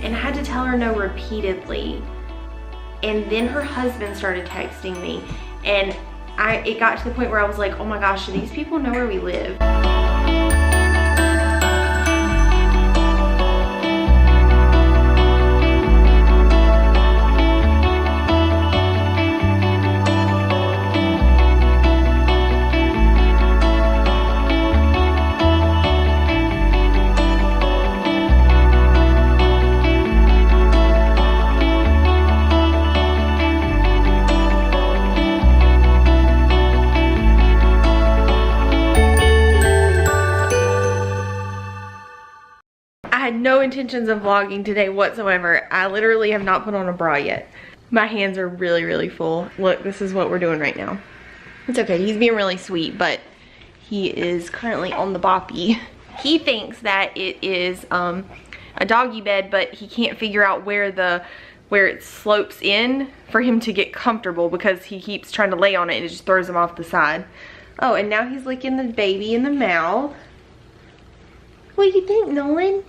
and I had to tell her no repeatedly. And then her husband started texting me, and it got to the point where I was like, oh my gosh, do these people know where we live? No intentions of vlogging today whatsoever. I literally have not put on a bra yet. My hands are really, really full. Look, this is what we're doing right now. It's okay, he's being really sweet, but he is currently on the boppy. He thinks that it is a doggy bed, but he can't figure out where it slopes in for him to get comfortable, because he keeps trying to lay on it and it just throws him off the side. Oh, and now he's licking the baby in the mouth. What do you think, Nolan?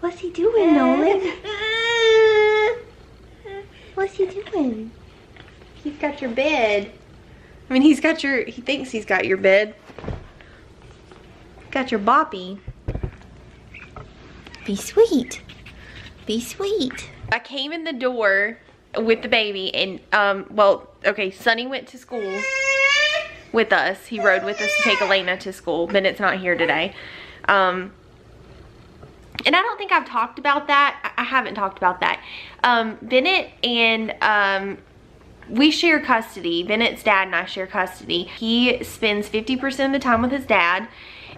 What's he doing, Nolan? What's he doing? He's got your bed. I mean, he thinks he's got your bed. Got your boppy. Be sweet. Be sweet. I came in the door with the baby, and, well, okay, Sonny went to school with us. He rode with us to take Elena to school. Bennett's not here today. And I don't think I've talked about that. I haven't talked about that. Bennett and we share custody. Bennett's dad and I share custody. He spends 50% of the time with his dad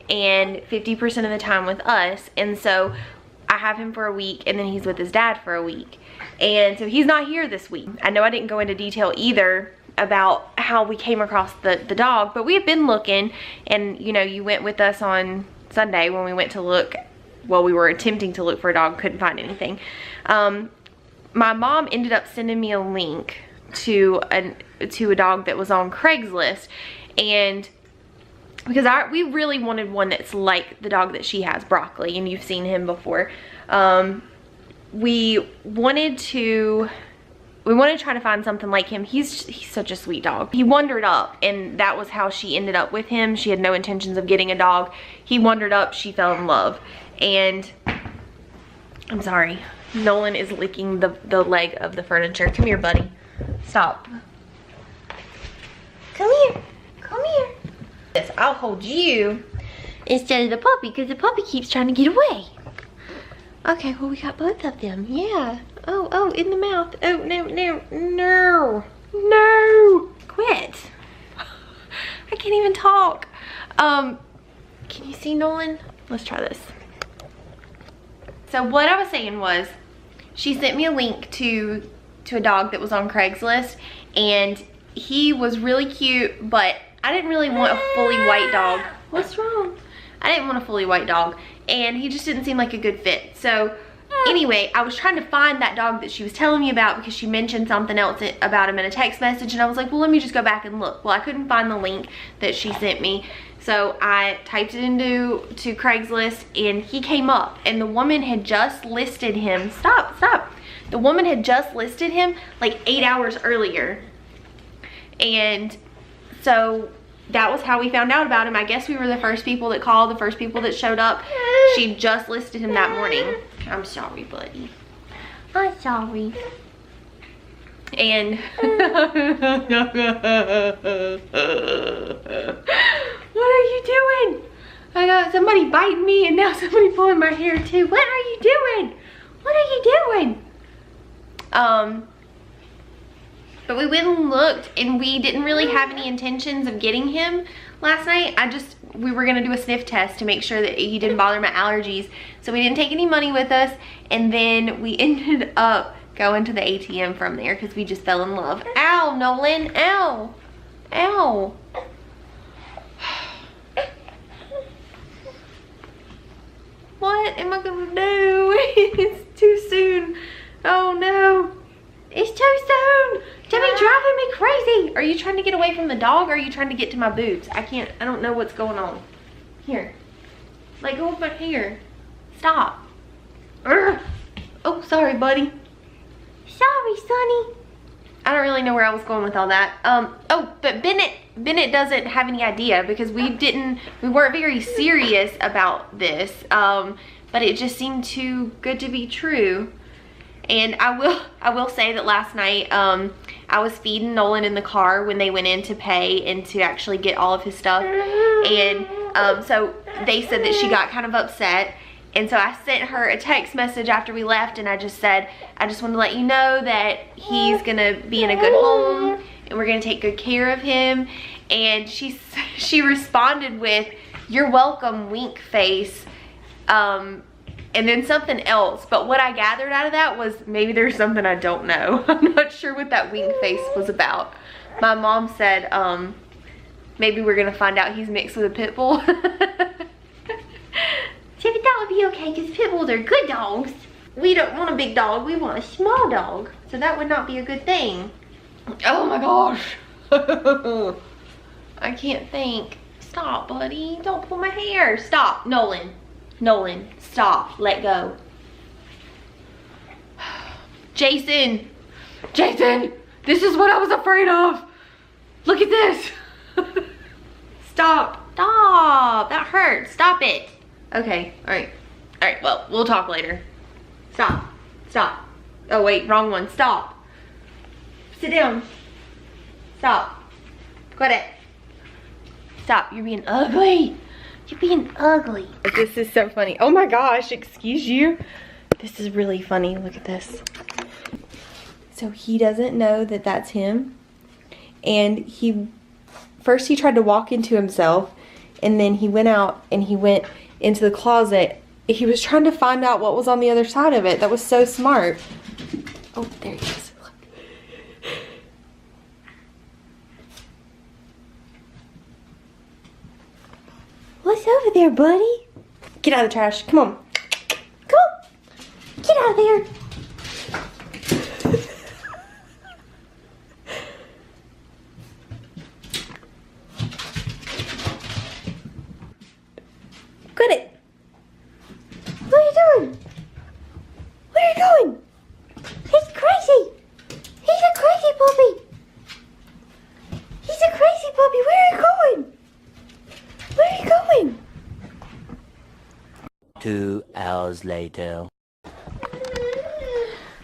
and 50% of the time with us. And so I have him for a week, and then he's with his dad for a week. And so he's not here this week. I know I didn't go into detail either about how we came across the dog, but we have been looking, and you know, you went with us on Sunday when we went to look. Well, we were attempting to look for a dog, couldn't find anything. My mom ended up sending me a link to a dog that was on Craigslist, and because we really wanted one that's like the dog that she has, Broccoli, and you've seen him before. We wanted to try to find something like him. He's such a sweet dog. He wandered up, and that was how she ended up with him. She had no intentions of getting a dog. He wandered up, she fell in love. And I'm sorry, Nolan is licking the leg of the furniture. Come here, buddy. Stop. Come here. Come here. Yes, I'll hold you instead of the puppy, because the puppy keeps trying to get away. Okay, well, we got both of them. Yeah. Oh, in the mouth. Oh, no. Quit. I can't even talk. Can you see Nolan? Let's try this. So what I was saying was, she sent me a link to a dog that was on Craigslist, and he was really cute, but I didn't really want a fully white dog. What's wrong? I didn't want a fully white dog, and he just didn't seem like a good fit. So anyway, I was trying to find that dog that she was telling me about, because she mentioned something else about him in a text message, and I was like, well, let me just go back and look. Well, I couldn't find the link that she sent me. So I typed it into Craigslist, and he came up, and the woman had just listed him. Stop. The woman had just listed him like 8 hours earlier. And so that was how we found out about him. I guess we were the first people that called, the first people that showed up. She just listed him that morning. I'm sorry, buddy. I'm sorry. And what are you doing? I got somebody biting me, and now somebody pulling my hair too. What are you doing? What are you doing? But we went and looked, and we didn't really have any intentions of getting him last night. We were gonna do a sniff test to make sure that he didn't bother my allergies. So we didn't take any money with us, and then we ended up going to the ATM from there because we just fell in love. Ow, Nolan, ow, ow. What am I gonna do? It's too soon. Oh no, it's too soon. Debbie driving me crazy. Are you trying to get away from the dog, or are you trying to get to my boobs? I don't know what's going on. Here. Let go of my hair. Stop. Urgh. Oh, sorry, buddy. Sorry, Sonny. I don't really know where I was going with all that. Oh, but Bennett doesn't have any idea because we weren't very serious about this. But it just seemed too good to be true. And I will say that last night, I was feeding Nolan in the car when they went in to pay and to actually get all of his stuff. And so they said that she got kind of upset. And so I sent her a text message after we left, and I just said, I just want to let you know that he's gonna be in a good home and we're gonna take good care of him. And she responded with, "You're welcome, wink face." And then something else. But what I gathered out of that was maybe there's something I don't know. I'm not sure what that wink face was about. My mom said, maybe we're gonna find out he's mixed with a pit bull. But that would be okay because pit bulls are good dogs. We don't want a big dog, we want a small dog. So that would not be a good thing. Oh my gosh. I can't think. Stop, buddy. Don't pull my hair. Stop, Nolan. Nolan, stop. Let go. Jason. Jason, this is what I was afraid of. Look at this. Stop. Stop. That hurts. Stop it. Okay, alright. Alright, well, we'll talk later. Stop. Stop. Oh, wait, wrong one. Stop. Sit down. Stop. Quit it. Stop. You're being ugly. You're being ugly. This is so funny. Oh my gosh, excuse you. This is really funny. Look at this. So he doesn't know that that's him. And first he tried to walk into himself. And then he went out and he went into the closet. He was trying to find out what was on the other side of it. That was so smart. Oh, there he is. Look. What's over there, buddy? Get out of the trash. Come on. Come on. Get out of there. Quit it. What are you doing? Where are you going? He's crazy. He's a crazy puppy. He's a crazy puppy. Where are you going? Where are you going? 2 hours later.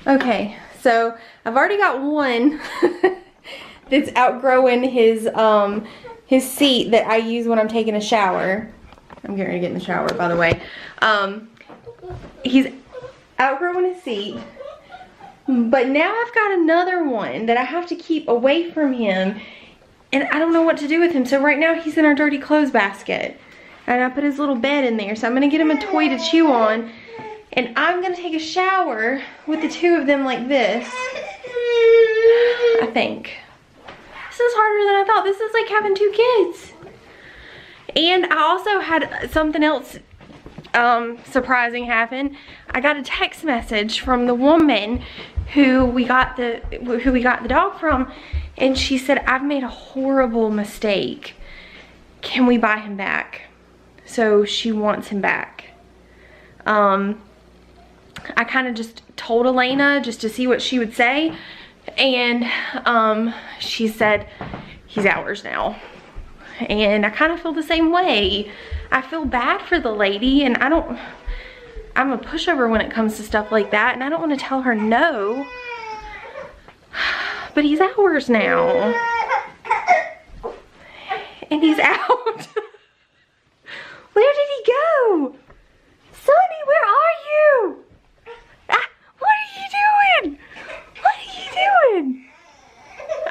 Okay, so I've already got one that's outgrowing his seat that I use when I'm taking a shower. I'm getting ready to get in the shower, by the way. He's outgrowing his seat. But now I've got another one that I have to keep away from him. And I don't know what to do with him. So right now he's in our dirty clothes basket. And I put his little bed in there. So I'm going to get him a toy to chew on. And I'm going to take a shower with the two of them like this. I think. This is harder than I thought. This is like having 2 kids. And I also had something else surprising happen. I got a text message from the woman who we got the dog from, and she said, "I've made a horrible mistake. Can we buy him back?" So she wants him back. I kind of just told Elena just to see what she would say, and she said he's ours now. And I kind of feel the same way. I feel bad for the lady, and I'm a pushover when it comes to stuff like that, and I don't want to tell her no. But he's ours now. And he's out. Where did he go? Sonny, where are you? Ah, what are you doing? What are you doing?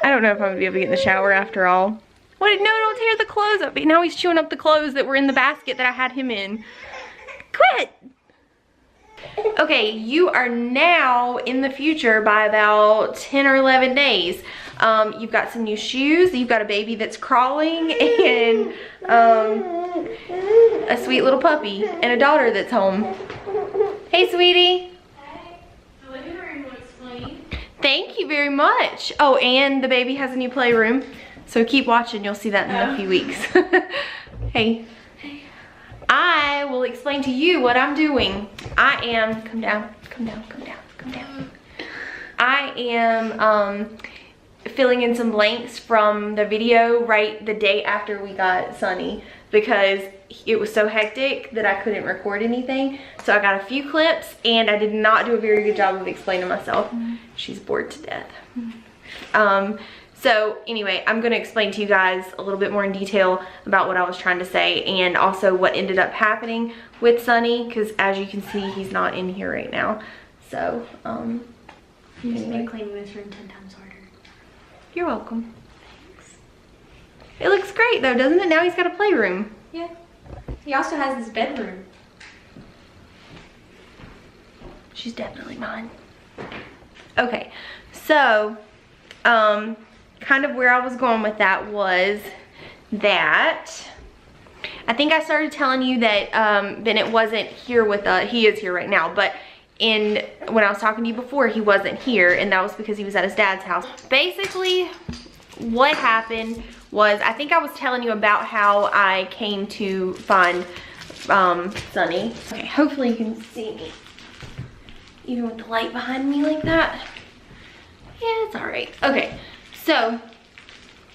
I don't know if I'm going to be able to get in the shower after all. What? No, don't tear the clothes up. Now he's chewing up the clothes that were in the basket that I had him in. Quit! Okay, you are now in the future by about 10 or 11 days. You've got some new shoes, you've got a baby that's crawling, and a sweet little puppy, and a daughter that's home. Hey, sweetie. The living room looks clean. Thank you very much. Oh, and the baby has a new playroom. So keep watching, you'll see that in a few weeks. Hey, I will explain to you what I'm doing. I am, come down, come down, come down, come down. I am filling in some blanks from the video right the day after we got Sunny, because it was so hectic that I couldn't record anything. So I got a few clips and I did not do a very good job of explaining myself. She's bored to death. So anyway, I'm gonna explain to you guys a little bit more in detail about what I was trying to say and also what ended up happening with Sunny, because as you can see, he's not in here right now. So, You just made cleaning this room 10 times harder. You're welcome. Thanks. It looks great though, doesn't it? Now he's got a playroom. Yeah. He also has his bedroom. She's definitely mine. Okay, so, kind of where I was going with that was that I think I started telling you that Bennett wasn't here with us. He is here right now, but when I was talking to you before, he wasn't here, and that was because he was at his dad's house. Basically, what happened was, I think I was telling you about how I came to find Sunny. Okay, hopefully you can see me, even with the light behind me like that. Yeah, it's all right. Okay, so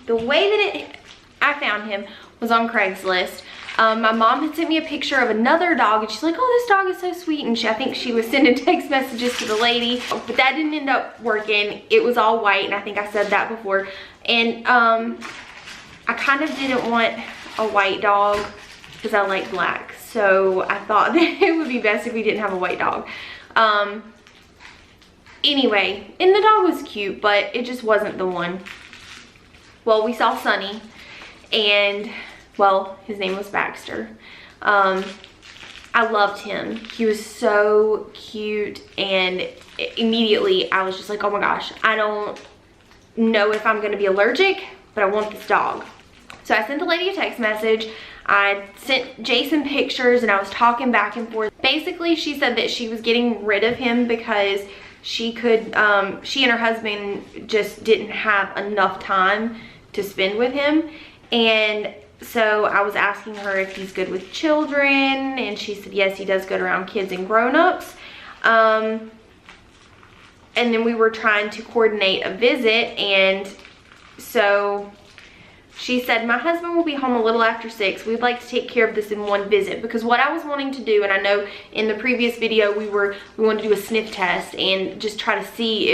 the way that I found him was on Craigslist. My mom had sent me a picture of another dog, and she's like, oh, this dog is so sweet. And I think she was sending text messages to the lady, but that didn't end up working. It was all white, and I think I said that before. And I kind of didn't want a white dog because I like black. So I thought that it would be best if we didn't have a white dog. Anyway, and the dog was cute, but it just wasn't the one. Well, we saw Sunny, and well, his name was Baxter. I loved him. He was so cute, and immediately I was just like, oh my gosh, I don't know if I'm gonna be allergic, but I want this dog. So I sent the lady a text message. I sent Jason pictures, and I was talking back and forth. Basically, she said that she was getting rid of him because she and her husband just didn't have enough time to spend with him. And so I was asking her if he's good with children, and she said yes, he does good around kids and grown-ups. And then we were trying to coordinate a visit, and so she said, my husband will be home a little after 6. We'd like to take care of this in one visit, because what I was wanting to do, and I know in the previous video we wanted to do a sniff test and just try to see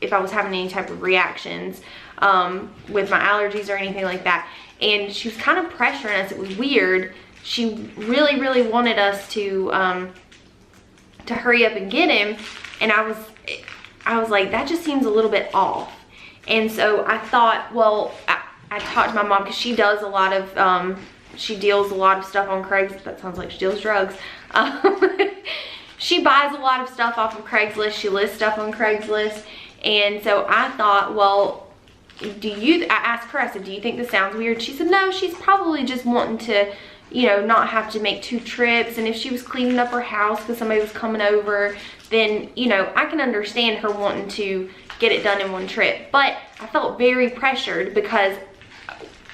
if I was having any type of reactions with my allergies or anything like that. And she was kind of pressuring us. It was weird. She really, really wanted us to hurry up and get him, and I was like, that just seems a little bit off. And so I thought, well, I talked to my mom, because she does a lot of, she deals a lot of stuff on Craigslist. That sounds like she deals drugs. She buys a lot of stuff off of Craigslist. She lists stuff on Craigslist. And so I thought, well, I asked her, I said, do you think this sounds weird? She said, no, she's probably just wanting to, you know, not have to make 2 trips. And if she was cleaning up her house because somebody was coming over, then, you know, I can understand her wanting to get it done in one trip. But I felt very pressured because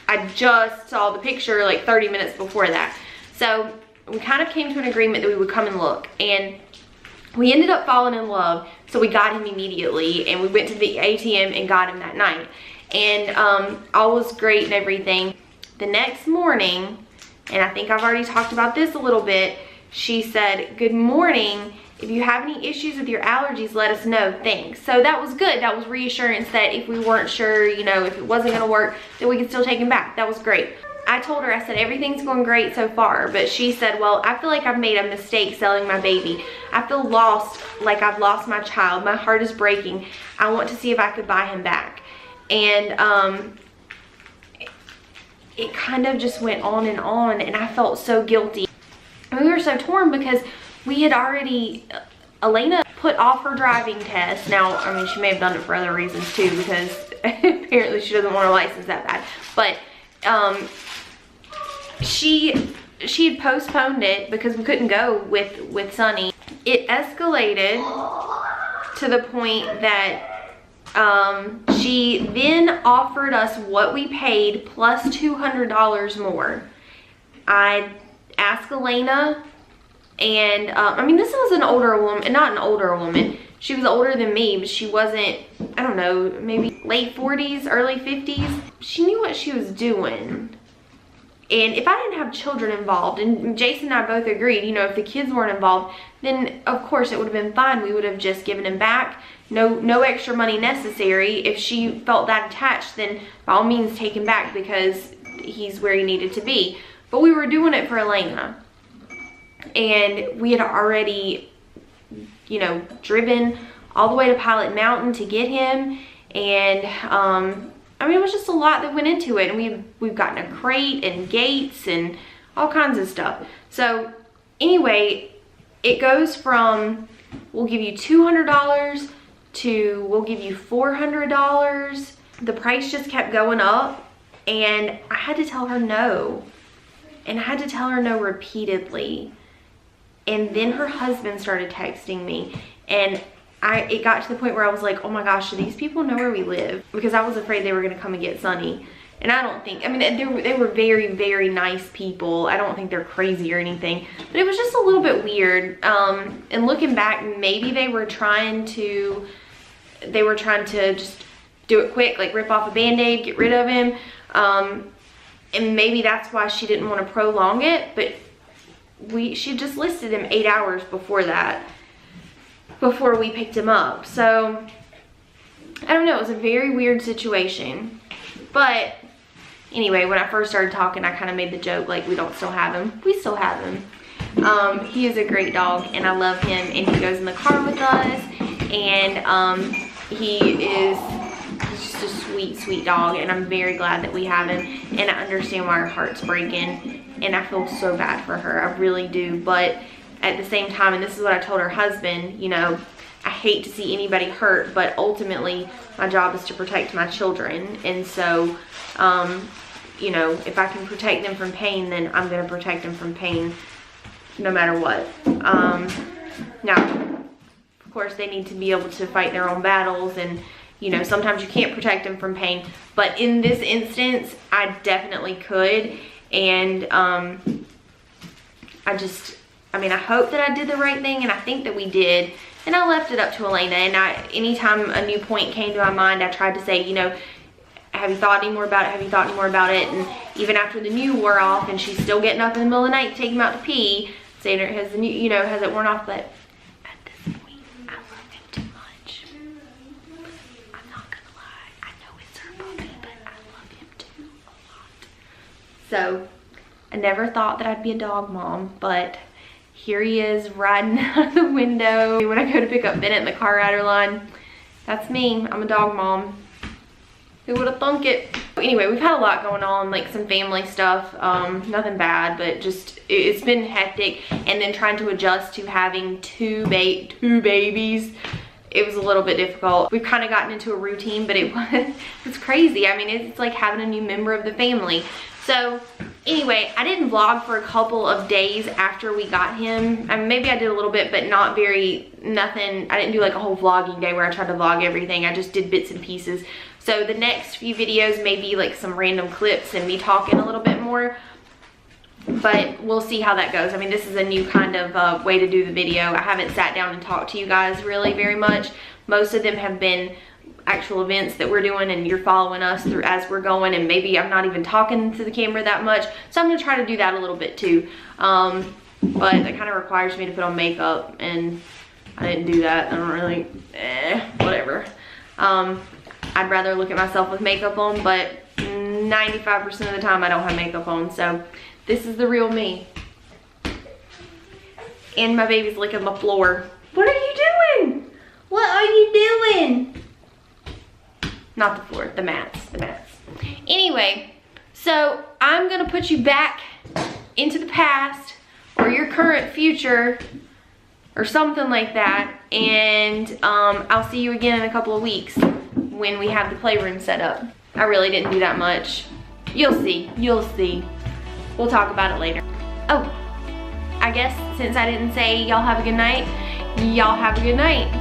I just saw the picture like 30 minutes before that. So we kind of came to an agreement that we would come and look, and we ended up falling in love. So we got him immediately, and we went to the ATM and got him that night. And all was great and everything. The next morning, and I think I've already talked about this a little bit, she said, good morning. If you have any issues with your allergies, let us know, thanks. So that was good. That was reassurance that if we weren't sure, you know, if it wasn't gonna work, then we could still take him back. That was great. I told her, I said, everything's going great so far. But she said, well, I feel like I've made a mistake selling my baby. I feel lost, like I've lost my child. My heart is breaking. I want to see if I could buy him back. And it kind of just went on, and I felt so guilty. And we were so torn because we had already, Elena put off her driving test. Now, I mean, she may have done it for other reasons too, because apparently she doesn't want her license that bad. But she had postponed it because we couldn't go with Sunny. It escalated to the point that she then offered us what we paid plus $200 more. I asked Elena And I mean, this was an older woman, not an older woman. She was older than me, but she wasn't, I don't know, maybe late 40s, early 50s. She knew what she was doing. And if I didn't have children involved, and Jason and I both agreed, you know, if the kids weren't involved, then of course it would have been fine. We would have just given him back. No extra money necessary. If she felt that attached, then by all means take him back because he's where he needed to be. But we were doing it for Elena. And we had already, you know, driven all the way to Pilot Mountain to get him. And I mean, it was just a lot that went into it. And we've gotten a crate and gates and all kinds of stuff. So anyway, it goes from, we'll give you $200 to we'll give you $400. The price just kept going up, and I had to tell her no. And I had to tell her no repeatedly. And then her husband started texting me, and it got to the point where I was like, oh my gosh, do these people know where we live? Because I was afraid they were gonna come and get Sonny. And I don't think, I mean, they were very, very nice people. I don't think they're crazy or anything, but it was just a little bit weird. And looking back, maybe they were trying to just do it quick, like rip off a Band-Aid, get rid of him. And maybe that's why she didn't want to prolong it, but she just listed him 8 hours before that, before we picked him up. So I don't know, it was a very weird situation. But anyway, when I first started talking, I kind of made the joke like, we don't still have him. We still have him. He is a great dog, and I love him, and he goes in the car with us, and he's just a sweet, sweet dog, and I'm very glad that we have him. And I understand why her heart's breaking, and I feel so bad for her. I really do. But at the same time, and this is what I told her husband, you know, I hate to see anybody hurt, but ultimately my job is to protect my children. And so, you know, if I can protect them from pain, then I'm going to protect them from pain no matter what. Now, of course, they need to be able to fight their own battles, and, you know, sometimes you can't protect them from pain. But in this instance, I definitely could. And I mean, I hope that I did the right thing, and I think that we did. And I left it up to Elena, and anytime a new point came to my mind, I tried to say, you know, have you thought any more about it? Have you thought any more about it? And even after the new wore off, and she's still getting up in the middle of the night to take him out to pee, saying, has the new, you know, has it worn off? But at this point, I love him too much. I'm not gonna lie. I know it's her puppy, but I love him too a lot. So I never thought that I'd be a dog mom, but here he is riding out the window. When I go to pick up Bennett in the car rider line, that's me. I'm a dog mom. Who would have thunk it? Anyway, we've had a lot going on, like some family stuff. Nothing bad, but just it's been hectic. And then trying to adjust to having two babies, it was a little bit difficult. We've kind of gotten into a routine, but it's crazy. I mean, it's like having a new member of the family. So anyway, I didn't vlog for a couple of days after we got him. I mean, maybe I did a little bit, but not nothing. I didn't do like a whole vlogging day where I tried to vlog everything. I just did bits and pieces. So the next few videos may be like some random clips and me talking a little bit more, but we'll see how that goes. I mean, this is a new kind of way to do the video. I haven't sat down and talked to you guys really very much. Most of them have been actual events that we're doing, and you're following us through as we're going, and maybe I'm not even talking to the camera that much. So I'm gonna try to do that a little bit too. But that kind of requires me to put on makeup, and I didn't do that. I don't really, whatever. I'd rather look at myself with makeup on, but 95% of the time I don't have makeup on. So this is the real me. And my baby's licking the floor. What are you doing? What are you doing? Not the floor, the mats, Anyway, so I'm gonna put you back into the past or your current future or something like that. And I'll see you again in a couple of weeks when we have the playroom set up. I really didn't do that much. You'll see. We'll talk about it later. Oh, I guess since I didn't say y'all have a good night, y'all have a good night.